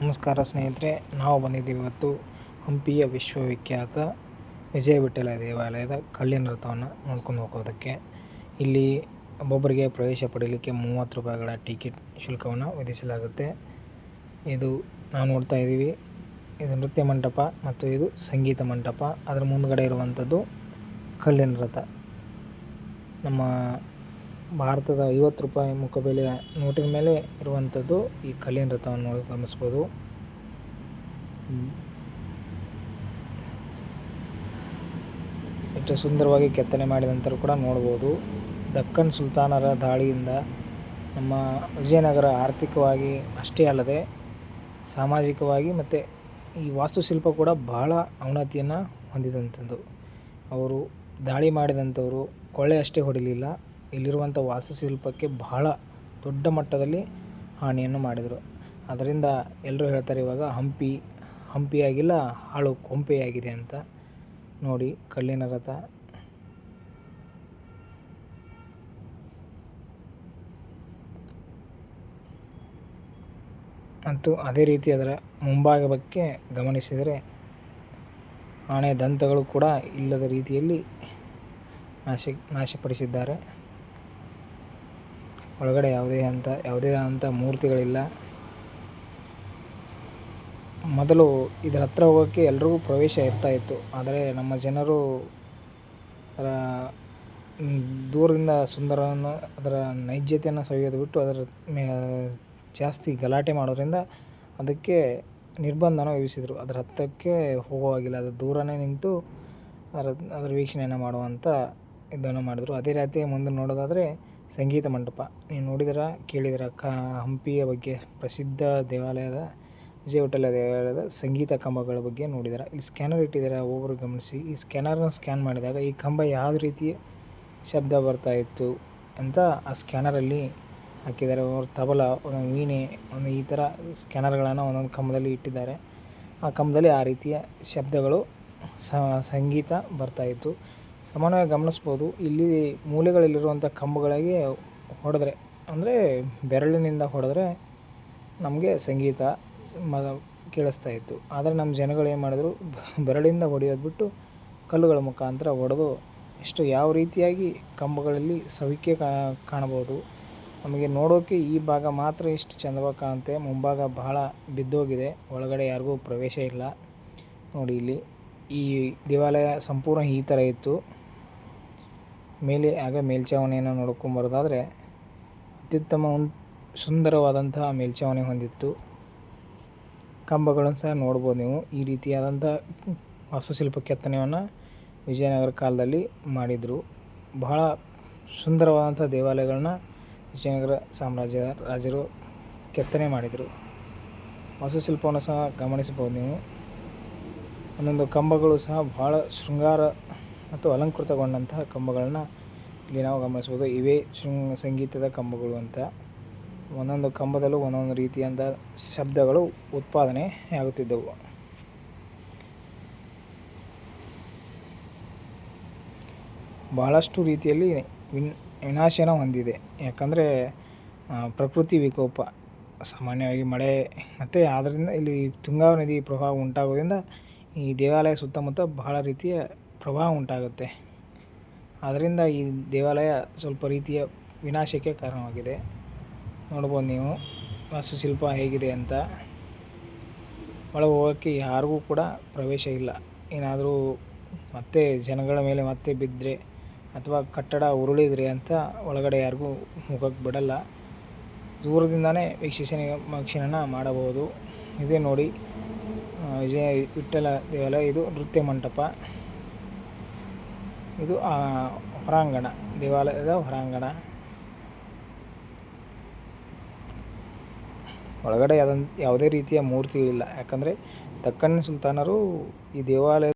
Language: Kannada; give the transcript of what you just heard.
ನಮಸ್ಕಾರ ಸ್ನೇಹಿತರೆ, ನಾವು ಬಂದಿದ್ದೀವಿ ಇವತ್ತು ಹಂಪಿಯ ವಿಶ್ವವಿಖ್ಯಾತ ವಿಜಯ ವಿಠ್ಠಲ ದೇವಾಲಯದ ಕಲ್ಲಿನ ರಥವನ್ನು ನೋಡ್ಕೊಂಡು ಹೋಗೋದಕ್ಕೆ. ಇಲ್ಲಿ ಒಬ್ಬೊಬ್ಬರಿಗೆ ಪ್ರವೇಶ ಪಡೀಲಿಕ್ಕೆ 30 ರೂಪಾಯಿಗಳ ಟಿಕೆಟ್ ಶುಲ್ಕವನ್ನು ವಿಧಿಸಲಾಗುತ್ತೆ. ಇದು ನಾವು ನೋಡ್ತಾ ಇದ್ದೀವಿ, ಇದು ನೃತ್ಯ ಮಂಟಪ ಮತ್ತು ಇದು ಸಂಗೀತ ಮಂಟಪ. ಅದರ ಮುಂದ್ಗಡೆ ಇರುವಂಥದ್ದು ಕಲ್ಲಿನ ರಥ. ನಮ್ಮ ಭಾರತದ 50 ರೂಪಾಯಿ ಮುಖಬೆಲೆಯ ನೋಟಿನ ಮೇಲೆ ಇರುವಂಥದ್ದು ಈ ಕಲ್ಲಿನ ರಥವನ್ನು ಗಮನಿಸ್ಬೋದು. ಎಷ್ಟು ಸುಂದರವಾಗಿ ಕೆತ್ತನೆ ಮಾಡಿದ ನಂತರ ಕೂಡ ನೋಡ್ಬೋದು. ದಕ್ಕನ್ ಸುಲ್ತಾನರ ದಾಳಿಯಿಂದ ನಮ್ಮ ವಿಜಯನಗರ ಆರ್ಥಿಕವಾಗಿ ಅಷ್ಟೇ ಅಲ್ಲದೆ ಸಾಮಾಜಿಕವಾಗಿ ಮತ್ತು ಈ ವಾಸ್ತುಶಿಲ್ಪ ಕೂಡ ಬಹಳ ಅವನತಿಯನ್ನು ಹೊಂದಿದಂಥದ್ದು. ಅವರು ದಾಳಿ ಮಾಡಿದಂಥವರು ಕೊಳ್ಳೆ ಅಷ್ಟೇ ಹೊಡಿಲಿಲ್ಲ, ಇಲ್ಲಿರುವಂಥ ವಾಸ್ತುಶಿಲ್ಪಕ್ಕೆ ಬಹಳ ದೊಡ್ಡ ಮಟ್ಟದಲ್ಲಿ ಹಾನಿಯನ್ನು ಮಾಡಿದರು. ಅದರಿಂದ ಎಲ್ಲರೂ ಹೇಳ್ತಾರೆ ಇವಾಗ ಹಂಪಿಯಾಗಿಲ್ಲ, ಹಾಳು ಕೊಂಪೆಯಾಗಿದೆ ಅಂತ. ನೋಡಿ ಕಲ್ಲಿನ ರಥ. ಮತ್ತು ಅದೇ ರೀತಿ ಅದರ ಮುಂಭಾಗಕ್ಕೆ ಗಮನಿಸಿದರೆ ಆನೆ ದಂತಗಳು ಕೂಡ ಇಲ್ಲದ ರೀತಿಯಲ್ಲಿ ನಾಶಪಡಿಸಿದ್ದಾರೆ. ಒಳಗಡೆ ಯಾವುದೇ ಆದಂಥ ಮೂರ್ತಿಗಳಿಲ್ಲ. ಮೊದಲು ಇದರ ಹತ್ರ ಹೋಗೋಕ್ಕೆ ಎಲ್ರಿಗೂ ಪ್ರವೇಶ ಇರ್ತಾಯಿತ್ತು, ಆದರೆ ನಮ್ಮ ಜನರು ಅದರ ದೂರದಿಂದ ಸುಂದರವನ್ನು ಅದರ ನೈಜತೆಯನ್ನು ಸವಿಯೋದು ಬಿಟ್ಟು ಅದರ ಜಾಸ್ತಿ ಗಲಾಟೆ ಮಾಡೋದ್ರಿಂದ ಅದಕ್ಕೆ ನಿರ್ಬಂಧನ ವಿಧಿಸಿದರು. ಅದರ ಹತ್ತಕ್ಕೆ ಹೋಗುವಾಗಿಲ್ಲ, ಅದು ದೂರನೇ ನಿಂತು ಅದರ ವೀಕ್ಷಣೆಯನ್ನು ಮಾಡುವಂಥ ಇದನ್ನು ಮಾಡಿದರು. ಅದೇ ರೀತಿ ಮುಂದೆ ನೋಡೋದಾದರೆ ಸಂಗೀತ ಮಂಟಪ. ನೀವು ನೋಡಿದಿರ ಕೇಳಿದಿರ ಹಂಪಿಯ ಬಗ್ಗೆ ಪ್ರಸಿದ್ಧ ದೇವಾಲಯದ ವಿಜಯ ವಿಠ್ಠಲ ದೇವಾಲಯದ ಸಂಗೀತ ಕಂಬಗಳ ಬಗ್ಗೆ ನೋಡಿದಾರ. ಇಲ್ಲಿ ಸ್ಕ್ಯಾನರ್ ಇಟ್ಟಿದ್ದಾರೆ, ಒಬ್ಬರು ಗಮನಿಸಿ. ಈ ಸ್ಕ್ಯಾನರ್ನ ಸ್ಕ್ಯಾನ್ ಮಾಡಿದಾಗ ಈ ಕಂಬ ಯಾವ ರೀತಿಯ ಶಬ್ದ ಬರ್ತಾಯಿತ್ತು ಅಂತ ಆ ಸ್ಕ್ಯಾನರಲ್ಲಿ ಹಾಕಿದ್ದಾರೆ. ಅವರು ತಬಲ, ಒಂದೊಂದು ವೀಣೆ, ಒಂದು ಈ ಥರ ಸ್ಕ್ಯಾನರ್ಗಳನ್ನು ಒಂದೊಂದು ಕಂಬದಲ್ಲಿ ಇಟ್ಟಿದ್ದಾರೆ. ಆ ಕಂಬದಲ್ಲಿ ಆ ರೀತಿಯ ಶಬ್ದಗಳು ಸಂಗೀತ ಬರ್ತಾಯಿತ್ತು. ಸಾಮಾನ್ಯವಾಗಿ ಗಮನಿಸ್ಬೋದು, ಇಲ್ಲಿ ಮೂಲೆಗಳಲ್ಲಿರುವಂಥ ಕಂಬಗಳಿಗೆ ಹೊಡೆದ್ರೆ, ಅಂದರೆ ಬೆರಳಿನಿಂದ ಹೊಡೆದ್ರೆ ನಮಗೆ ಸಂಗೀತ ಕೇಳಿಸ್ತಾ ಇತ್ತು. ಆದರೆ ನಮ್ಮ ಜನಗಳು ಏನು ಮಾಡಿದ್ರು, ಬೆರಳಿಂದ ಹೊಡೆಯೋದು ಬಿಟ್ಟು ಕಲ್ಲುಗಳ ಮುಖಾಂತರ ಹೊಡೆದು ಯಾವ ರೀತಿಯಾಗಿ ಕಂಬಗಳಲ್ಲಿ ಸವಿಕೆ ಕಾಣಬಹುದು. ನಮಗೆ ನೋಡೋಕ್ಕೆ ಈ ಭಾಗ ಮಾತ್ರ ಇಷ್ಟು ಚಂದವಾಗಿ ಕಾಣುತ್ತೆ, ಮುಂಭಾಗ ಬಹಳ ಬಿದ್ದೋಗಿದೆ, ಒಳಗಡೆ ಯಾರಿಗೂ ಪ್ರವೇಶ ಇಲ್ಲ. ನೋಡಿ ಇಲ್ಲಿ ಈ ದೇವಾಲಯ ಸಂಪೂರ್ಣ ಈ ಥರ ಇತ್ತು. ಮೇಲ್ಛಾವಣಿಯನ್ನು ನೋಡ್ಕೊಂಬರೋದಾದರೆ ಅತ್ಯುತ್ತಮ ಸುಂದರವಾದಂತಹ ಮೇಲ್ಛಾವಣಿ ಹೊಂದಿತ್ತು. ಕಂಬಗಳನ್ನು ಸಹ ನೋಡ್ಬೋದು ನೀವು. ಈ ರೀತಿಯಾದಂಥ ವಾಸ್ತುಶಿಲ್ಪ ಕೆತ್ತನೆಯನ್ನು ವಿಜಯನಗರ ಕಾಲದಲ್ಲಿ ಮಾಡಿದರು. ಬಹಳ ಸುಂದರವಾದಂಥ ದೇವಾಲಯಗಳನ್ನ ವಿಜಯನಗರ ಸಾಮ್ರಾಜ್ಯದ ರಾಜರು ಕೆತ್ತನೆ ಮಾಡಿದರು. ವಾಸ್ತುಶಿಲ್ಪವನ್ನು ಸಹ ಗಮನಿಸಬಹುದು ನೀವು. ಒಂದೊಂದು ಕಂಬಗಳು ಸಹ ಬಹಳ ಶೃಂಗಾರ ಮತ್ತು ಅಲಂಕೃತಗೊಂಡಂತಹ ಕಂಬಗಳನ್ನು ಇಲ್ಲಿ ನಾವು ಗಮನಿಸ್ಬೋದು. ಇವೇ ಸಂಗೀತದ ಕಂಬಗಳು ಅಂತ. ಒಂದೊಂದು ಕಂಬದಲ್ಲೂ ಒಂದೊಂದು ರೀತಿಯಾದ ಶಬ್ದಗಳು ಉತ್ಪಾದನೆ ಆಗುತ್ತಿದ್ದವು. ಬಹಳಷ್ಟು ರೀತಿಯಲ್ಲಿ ವಿನಾಶನ ಹೊಂದಿದೆ. ಯಾಕಂದರೆ ಪ್ರಕೃತಿ ವಿಕೋಪ, ಸಾಮಾನ್ಯವಾಗಿ ಮಳೆ ಮತ್ತು ಆದ್ದರಿಂದ ಇಲ್ಲಿ ತುಂಗಾ ನದಿ ಪ್ರವಾಹ ಉಂಟಾಗೋದ್ರಿಂದ ಈ ದೇವಾಲಯ ಸುತ್ತಮುತ್ತ ಬಹಳ ರೀತಿಯ ಪ್ರವಾಹ ಉಂಟಾಗುತ್ತೆ. ಆದ್ದರಿಂದ ಈ ದೇವಾಲಯ ಸ್ವಲ್ಪ ರೀತಿಯ ವಿನಾಶಕ್ಕೆ ಕಾರಣವಾಗಿದೆ. ನೋಡ್ಬೋದು ನೀವು ವಾಸ್ತುಶಿಲ್ಪ ಹೇಗಿದೆ ಅಂತ. ಒಳಗೆ ಹೋಗೋಕ್ಕೆ ಯಾರಿಗೂ ಕೂಡ ಪ್ರವೇಶ ಇಲ್ಲ. ಏನಾದರೂ ಮತ್ತೆ ಜನಗಳ ಮೇಲೆ ಮತ್ತೆ ಬಿದ್ದರೆ ಅಥವಾ ಕಟ್ಟಡ ಉರುಳಿದ್ರೆ ಅಂತ ಒಳಗಡೆ ಯಾರಿಗೂ ಹೋಗೋಕ್ಕೆ ಬಿಡಲ್ಲ. ದೂರದಿಂದನೇ ವೀಕ್ಷಣೆಯನ್ನು ಮಾಡಬಹುದು. ಇದೇ ನೋಡಿ ವಿಜಯ ವಿಠ್ಠಲ ದೇವಾಲಯ. ಇದು ನೃತ್ಯ ಮಂಟಪ. ಇದು ಹೊರಾಂಗಣ, ದೇವಾಲಯದ ಹೊರಾಂಗಣ. ಒಳಗಡೆ ಯಾವುದೇ ರೀತಿಯ ಮೂರ್ತಿ ಇಲ್ಲ, ಯಾಕಂದರೆ ದಕ್ಕನ್ ಸುಲ್ತಾನರು ಈ ದೇವಾಲಯ